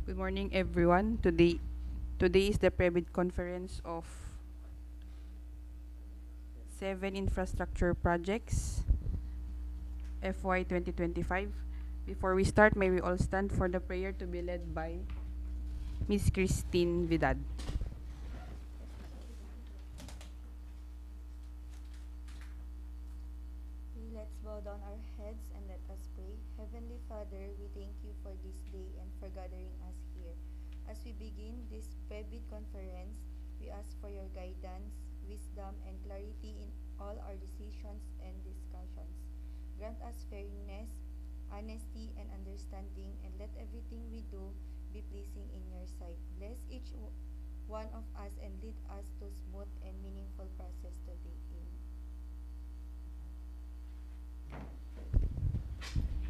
Good morning, everyone. Today is the private conference of 7 infrastructure projects, FY 2025. Before we start, may we all stand for the prayer to be led by Ms. Christine Vidal. Let's bow down our heads and let us pray. Heavenly Father, we thank you for this day and for gathering us here. As we begin this private conference, we ask for your guidance, wisdom, and clarity in all our decisions and discussions. Grant us fairness, honesty, and understanding, and let everything we do be pleasing in your sight. Bless each one of us and lead us to smooth and meaningful process today. Amen.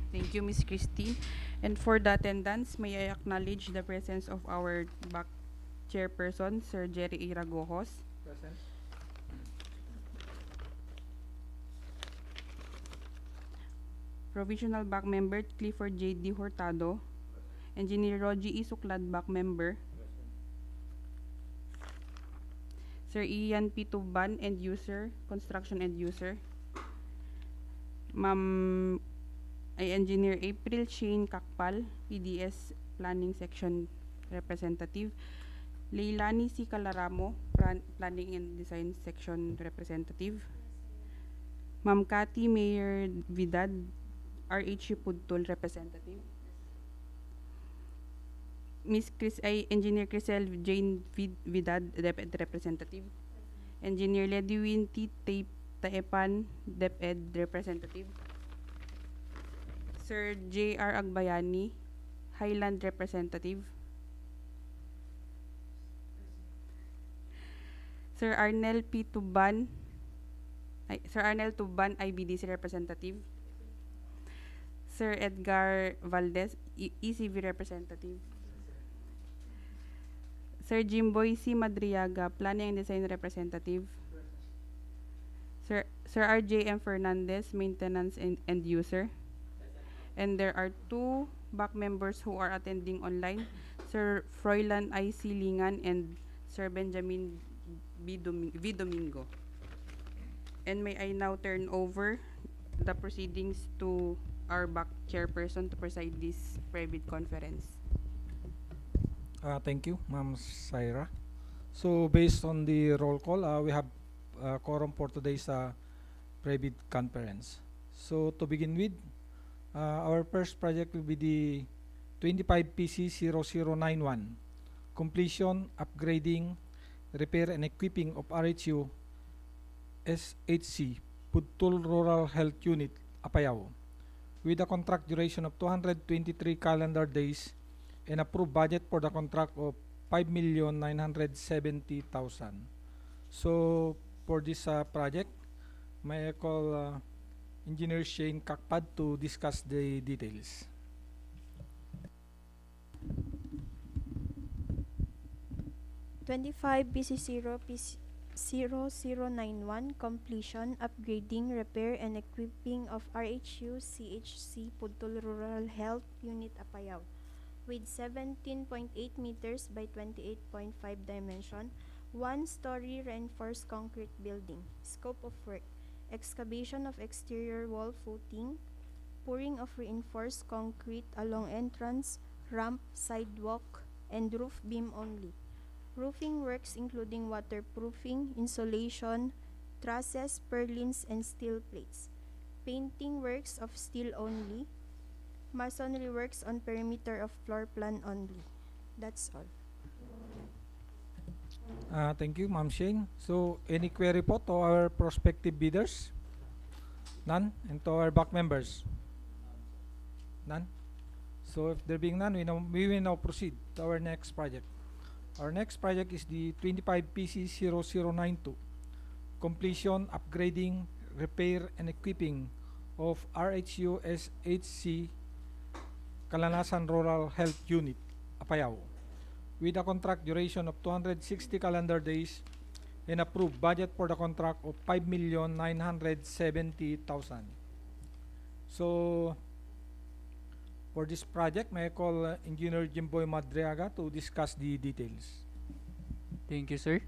Thank you, Ms. Christine. And for the attendance, may I acknowledge the presence of our back chairperson, Sir Jerry Iragojos. Present. Provisional back member, Clifford J.D. Hurtado. Engineer Rogie E. Suklad, back member. Sir Ian P. Tuban, end user, construction end user. Ma'am Engineer April Shane Kakpal, PDS Planning Section Representative. Leilani C. Calaramo, Planning and Design Section Representative. Ma'am Cathy Mayor Vidad, RHU PUDTOL Representative. Engineer Crisel Jane Vidad, Representative. Engineer Ledwin T. Taepan, DepEd Representative. Sir J.R. Agbayani, Highland Representative. Sir Arnel P. Tuban, IBDC Representative. Sir Edgar Valdez, ECV Representative. Sir Jimboy C. Madriaga, Planning and Design Representative. Sir RJ.M. Fernandez, Maintenance and End User. And there are 2 back members who are attending online, Sir Froilan I. Silingan and Sir Benjamin V. Domingo. And may I now turn over the proceedings to our back chairperson to preside this private conference. Thank you, Ma'am Syra. So based on the roll call, we have quorum for today's private conference. So to begin with, our first project will be the 25PC0091, completion, upgrading, repair, and equipping of RHU SHC PUDTOL Rural Health Unit, Apayao, with a contract duration of 223 calendar days and approved budget for the contract of 5,970,000. So for this project, may I call Engineer Shane Kakpad to discuss the details. PC0091 completion, upgrading, repair, and equipping of RHU CHC PUDTOL Rural Health Unit Apayao with 17.8 meters by 28.5 dimension, 1-story reinforced concrete building. Scope of work: excavation of exterior wall footing, pouring of reinforced concrete along entrance, ramp, sidewalk, and roof beam only. Roofing works including waterproofing, insulation, trusses, purlins, and steel plates. Painting works of steel only. Masonry works on perimeter of floor plan only. That's all. Thank you, Ma'am Shane. So any query po to our prospective bidders? None? And to our back members? None? So if there being none, we will now proceed to our next project. Our next project is the 25PC0092, completion, upgrading, repair, and equipping of RHU SHC CALANASAN Rural Health Unit, Apayao, with a contract duration of 260 calendar days and approved budget for the contract of 5,970,000. So For this project, may I call Engineer Jimboy Madriaga to discuss the details. Thank you, sir.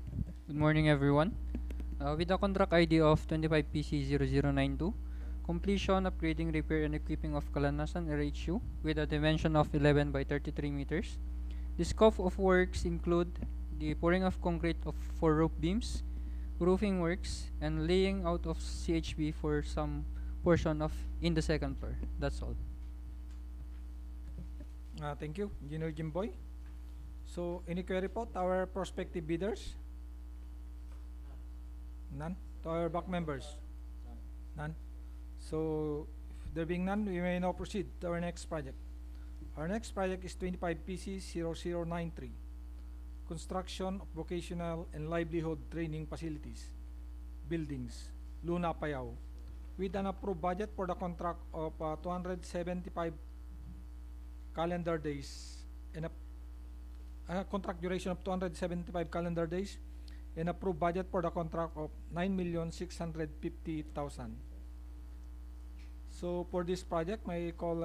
Good morning, everyone. With the contract ID of 25PC0092, completion, upgrading, repair, and equipping of CALANASAN RHU with a dimension of 11 by 33 meters. The scope of works include the pouring of concrete for roof beams, roofing works, and laying out of CHB for some portion of in the second floor. That's all. Thank you, Engineer Jimboy. So, any query po to our prospective bidders? None? To our back members? None? So, if there being none, we may now proceed to our next project. Our next project is 25PC0093, construction of vocational and livelihood training facilities, buildings, Luna, Apayao, with an approved budget for the contract of 275 calendar days and a contract duration of 275 calendar days and approved budget for the contract of 9,650,000. So for this project, may I call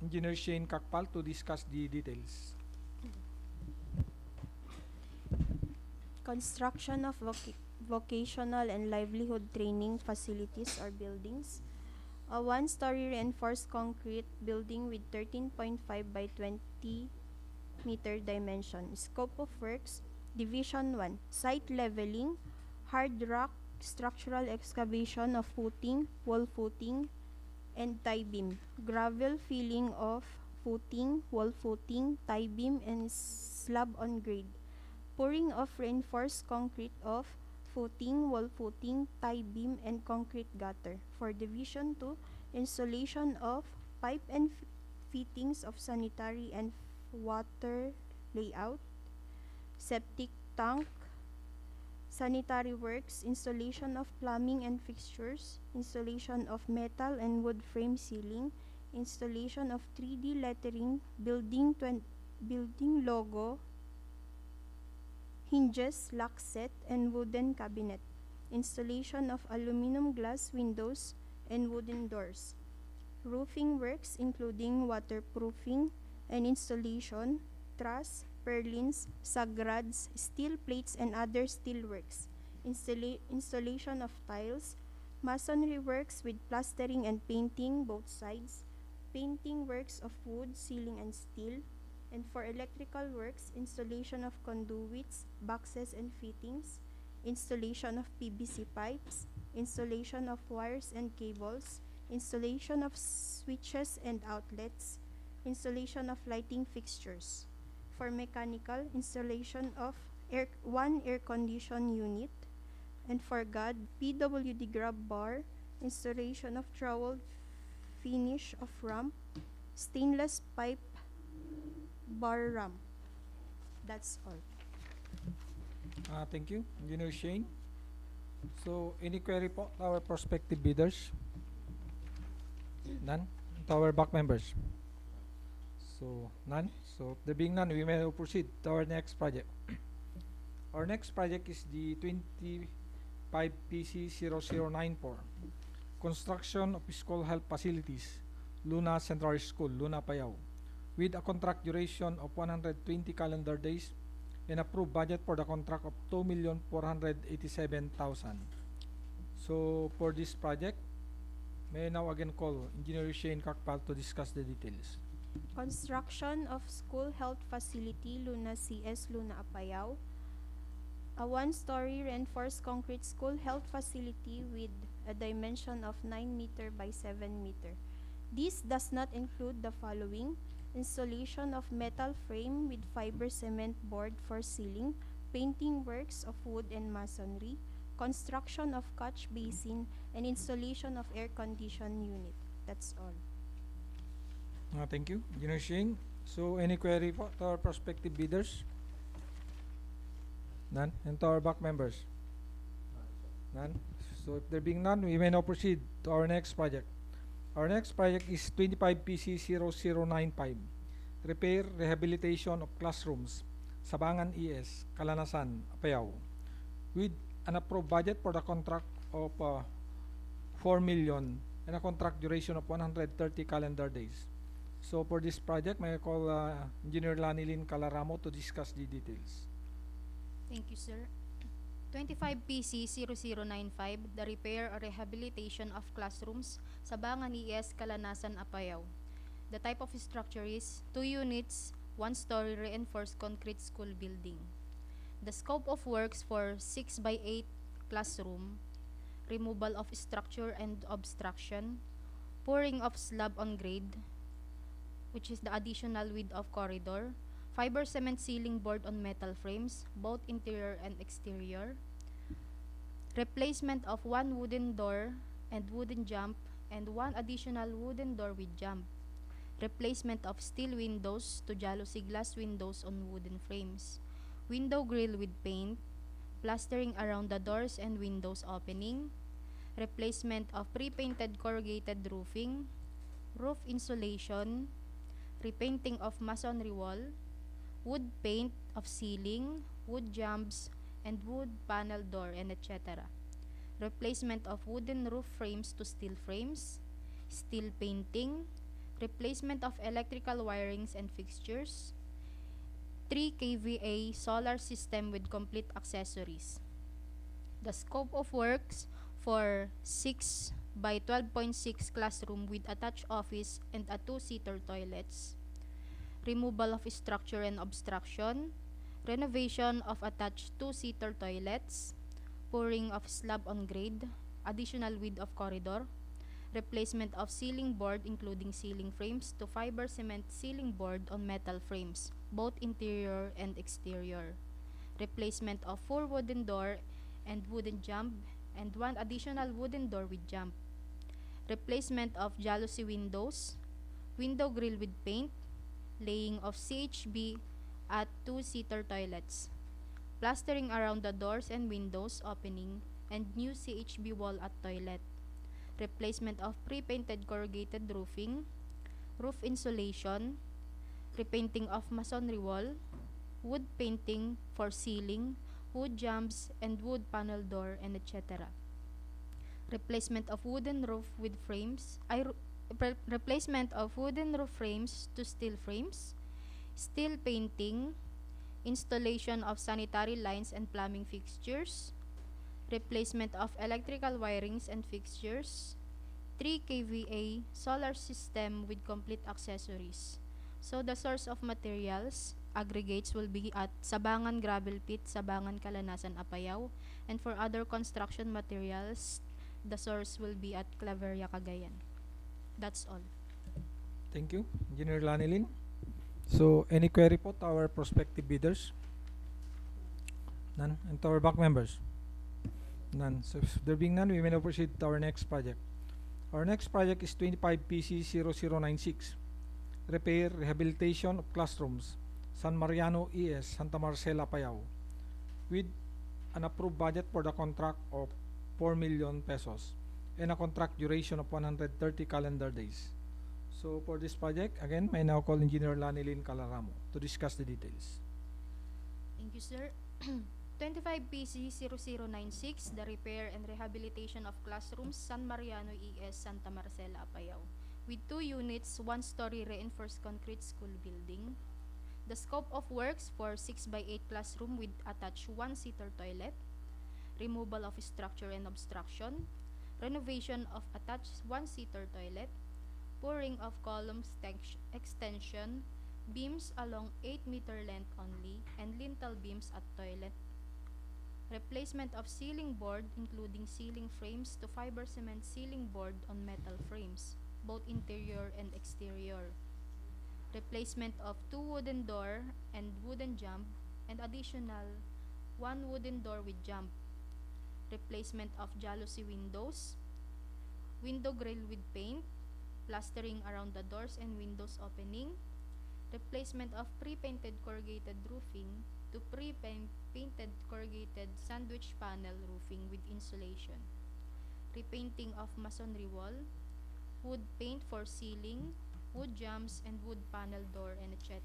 Engineer Shane Kakpal to discuss the details. Construction of vocational and livelihood training facilities or buildings. A one-story reinforced concrete building with 13.5 by 20 meter dimension. Scope of works, Division 1, site leveling, hard rock, structural excavation of footing, wall footing, and tie beam. Gravel filling of footing, wall footing, tie beam, and slab on grade. Pouring of reinforced concrete of footing, wall footing, tie beam, and concrete gutter. For Division 2, installation of pipe and fittings of sanitary and water layout, septic tank, sanitary works, installation of plumbing and fixtures, installation of metal and wood frame ceiling, installation of 3D lettering, building logo, hinges, lock set, and wooden cabinet, installation of aluminum glass windows and wooden doors, roofing works including waterproofing and installation, truss, purlins, sagrads, steel plates, and other steel works, installation of tiles, masonry works with plastering and painting both sides, painting works of wood, ceiling, and steel, and for electrical works, installation of conduits, boxes, and fittings, installation of PVC pipes, installation of wires and cables, installation of switches and outlets, installation of lighting fixtures. For mechanical, installation of one air condition unit, and for God, PWD grab bar, installation of trowel finish of ramp, stainless pipe bar ramp. That's all. Thank you, Engineer Shane. So, any query po to our prospective bidders? None? To our back members? So, none? So, there being none, we may now proceed to our next project. Our next project is the 25PC0094, construction of school health facilities, Luna Central School, Luna, Apayao, with a contract duration of 120 calendar days and approved budget for the contract of 2,487,000. So for this project, may I now again call Engineer Shane Kakpal to discuss the details. Construction of school health facility, Luna CS, Luna, Apayao. A one-story reinforced concrete school health facility with a dimension of 9 meter by 7 meter. This does not include the following: installation of metal frame with fiber cement board for ceiling, painting works of wood and masonry, construction of catch basin, and installation of air condition unit. That's all. Thank you, Engineer Shane. So any query po to our prospective bidders? None? And to our back members? None? So if there being none, we may now proceed to our next project. Our next project is 25PC0095, repair, rehabilitation of classrooms, Sabangan ES, CALANASAN, Apayao, with an approved budget for the contract of 4 million and a contract duration of 130 calendar days. So for this project, may I call Engineer Lanilin Calaramo to discuss the details. Thank you, sir. 25 PC 0095, the repair or rehabilitation of classrooms, Sabangan ES, Calanasan, Apayao. The type of structure is 2 units, 1-story reinforced concrete school building. The scope of works for 6 by 8 classroom, removal of structure and obstruction, pouring of slab on grade, which is the additional width of corridor, fiber cement ceiling board on metal frames, both interior and exterior, replacement of 1 wooden door and wooden jump and 1 additional wooden door with jump, replacement of steel windows to jalousie glass windows on wooden frames, window grill with paint, plastering around the doors and windows opening, replacement of pre-painted corrugated roofing, roof insulation, repainting of masonry wall, wood paint of ceiling, wood jambs, and wood panel door, and etc. Replacement of wooden roof frames to steel frames, steel painting, replacement of electrical wirings and fixtures, 3 kVA solar system with complete accessories. The scope of works for 6 by 12.6 classroom with attached office and a 2-seater toilets, removal of structure and obstruction, renovation of attached 2-seater toilets, pouring of slab on grade, additional width of corridor, replacement of ceiling board including ceiling frames to fiber cement ceiling board on metal frames, both interior and exterior, replacement of 4 wooden door and wooden jump and 1 additional wooden door with jump, replacement of jalousie windows, window grill with paint, laying of CHB at 2-seater toilets, plastering around the doors and windows opening, and new CHB wall at toilet, replacement of pre-painted corrugated roofing, roof insulation, repainting of masonry wall, wood painting for ceiling, wood jambs, and wood panel door, and etc. Replacement of wooden roof with frames, replacement of wooden roof frames to steel frames, steel painting, installation of sanitary lines and plumbing fixtures, replacement of electrical wirings and fixtures, 3 kVA solar system with complete accessories. So the source of materials, aggregates will be at Sabangan Gravel Pit, Sabangan, Calanasan, Apayao, and for other construction materials, the source will be at Claveria, Cagayan. That's all. Thank you, Engineer Lanilin. So any query po to our prospective bidders? None. And to our back members? None. So if there being none, we may now proceed to our next project. Our next project is 25 PC 0096, repair, rehabilitation of classrooms, San Mariano ES, Santa Marcela, Apayao, with an approved budget for the contract of 4 million pesos and a contract duration of 130 calendar days. So for this project, again, may now call Engineer Lanilin Calaramo to discuss the details. Thank you, sir. 25 PC 0096, the repair and rehabilitation of classrooms, San Mariano ES, Santa Marcela, Apayao, with 2 units, 1-story reinforced concrete school building. The scope of works for 6 by 8 classroom with attached 1-seater toilet, removal of structure and obstruction, renovation of attached 1-seater toilet, pouring of columns extension, beams along 8-meter length only, and lintel beams at toilet, replacement of ceiling board including ceiling frames to fiber cement ceiling board on metal frames, both interior and exterior, replacement of 2 wooden door and wooden jump, and additional 1 wooden door with jump, replacement of jalousie windows, window grill with paint, plastering around the doors and windows opening, replacement of pre-painted corrugated roofing to pre-painted corrugated sandwich panel roofing with insulation, repainting of masonry wall, wood paint for ceiling, wood jambs and wood panel door, and etc.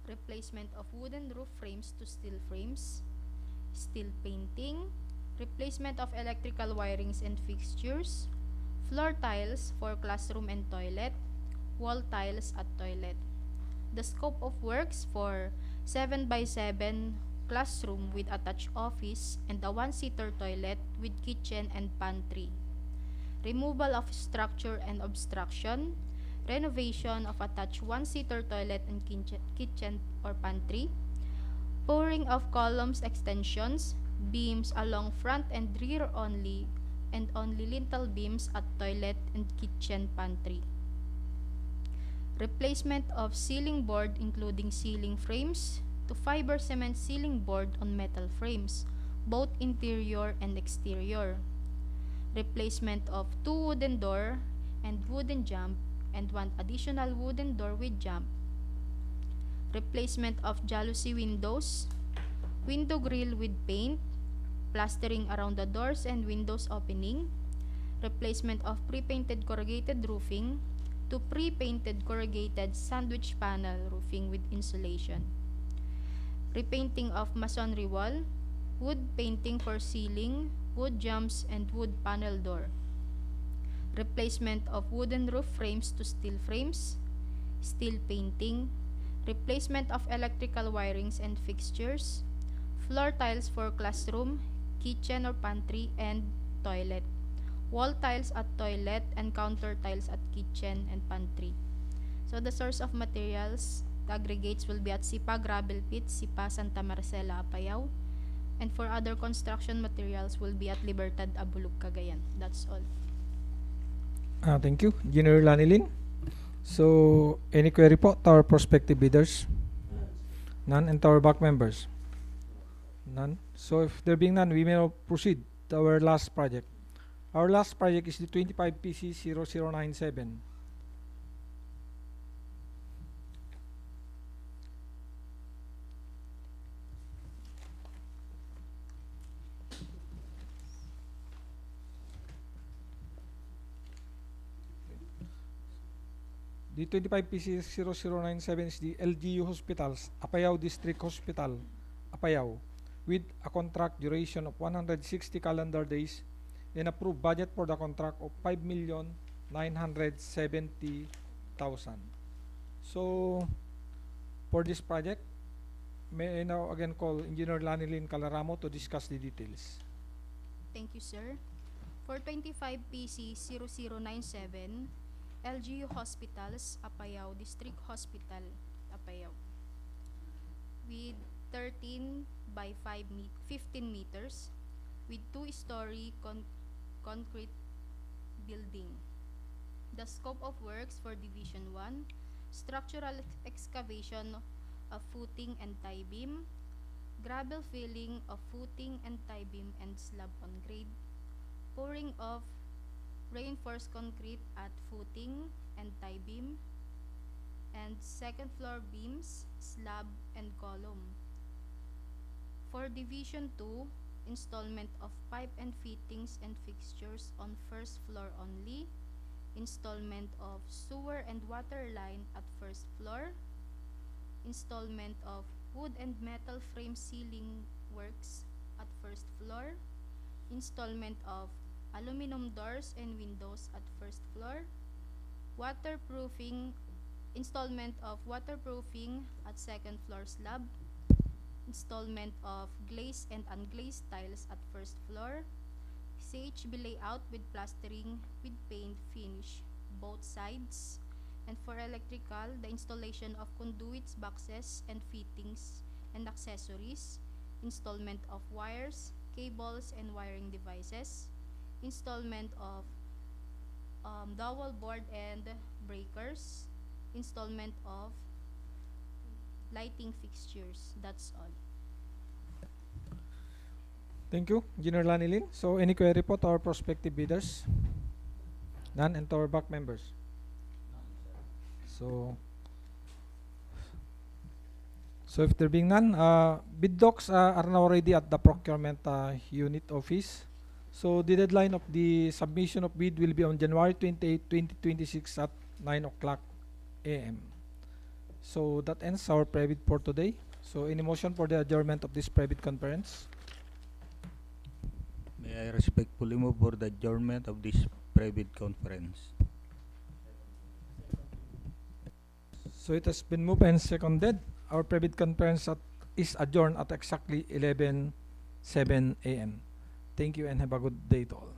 Replacement of wooden roof frames to steel frames, steel painting, replacement of electrical wirings and fixtures, floor tiles for classroom and toilet, wall tiles at toilet. The scope of works for 7x7 classroom with attached office and a one-seater toilet with kitchen and pantry. Removal of structure and obstruction, renovation of attached one-seater toilet and kitchen or pantry, pouring of columns extensions, beams along front and rear only, and only lintel beams at toilet and kitchen pantry. Replacement of ceiling board including ceiling frames to fiber cement ceiling board on metal frames, both interior and exterior. Replacement of 2 wooden door and wooden jump and 1 additional wooden door with jump. Replacement of jalousie windows, window grill with paint, plastering around the doors and windows opening, replacement of pre-painted corrugated roofing to pre-painted corrugated sandwich panel roofing with insulation. Repainting of masonry wall, wood painting for ceiling, wood jumps and wood panel door. Replacement of wooden roof frames to steel frames, steel painting, replacement of electrical wirings and fixtures, floor tiles for classroom, kitchen or pantry, and toilet, wall tiles at toilet, and counter tiles at kitchen and pantry. So the source of materials, the aggregates will be at SIPA Gravel Pit, SIPA Santa Marcela, Apayao, and for other construction materials will be at Libertad, Abulug, Cagayan. That's all. Thank you, Engineer Lanilin. So, any query po to our prospective bidders? None. And to our back members? None. So, if there being none, we may now proceed to our last project. Our last project is the 25 PC 0097. The 25 PC 0097 is the LGU Hospitals, Apayao District Hospital, Apayao, with a contract duration of 160 calendar days and approved budget for the contract of 5,970,000. So, for this project, may I now again call Engineer Lanilin Calaramo to discuss the details. Thank you, sir. For 25 PC 0097, LGU Hospitals, Apayao District Hospital, Apayao, with 13 by 15 meters, with 2-story concrete building. The scope of works for Division 1, structural excavation of footing and tie beam, gravel filling of footing and tie beam and slab on grade, pouring of reinforced concrete at footing and tie beam, and second floor beams, slab, and column. For Division 2, installment of pipe and fittings and fixtures on first floor only, installment of sewer and water line at first floor, installment of wood and metal frame ceiling works at first floor, installment of aluminum doors and windows at first floor, installment of waterproofing at second floor slab, installment of glazed and unglazed tiles at first floor, CHB layout with plastering with paint finish both sides, and for electrical, the installation of conduits, boxes, and fittings and accessories, installment of wires, cables, and wiring devices, installment of dowel board and breakers, installment of lighting fixtures. That's all. Thank you, Engineer Lanilin. So, any query po to our prospective bidders? None. And to our back members? So if there being none, bid docs are now ready at the procurement unit office. So the deadline of the submission of bid will be on January 28, 2026 at 9 o'clock a.m. So that ends our pre-bid for today. So any motion for the adjournment of this pre-bid conference? May I respectfully move for the adjournment of this pre-bid conference. So it has been moved and seconded. Our private conference is adjourned at exactly 11:07 a.m. Thank you and have a good day to all.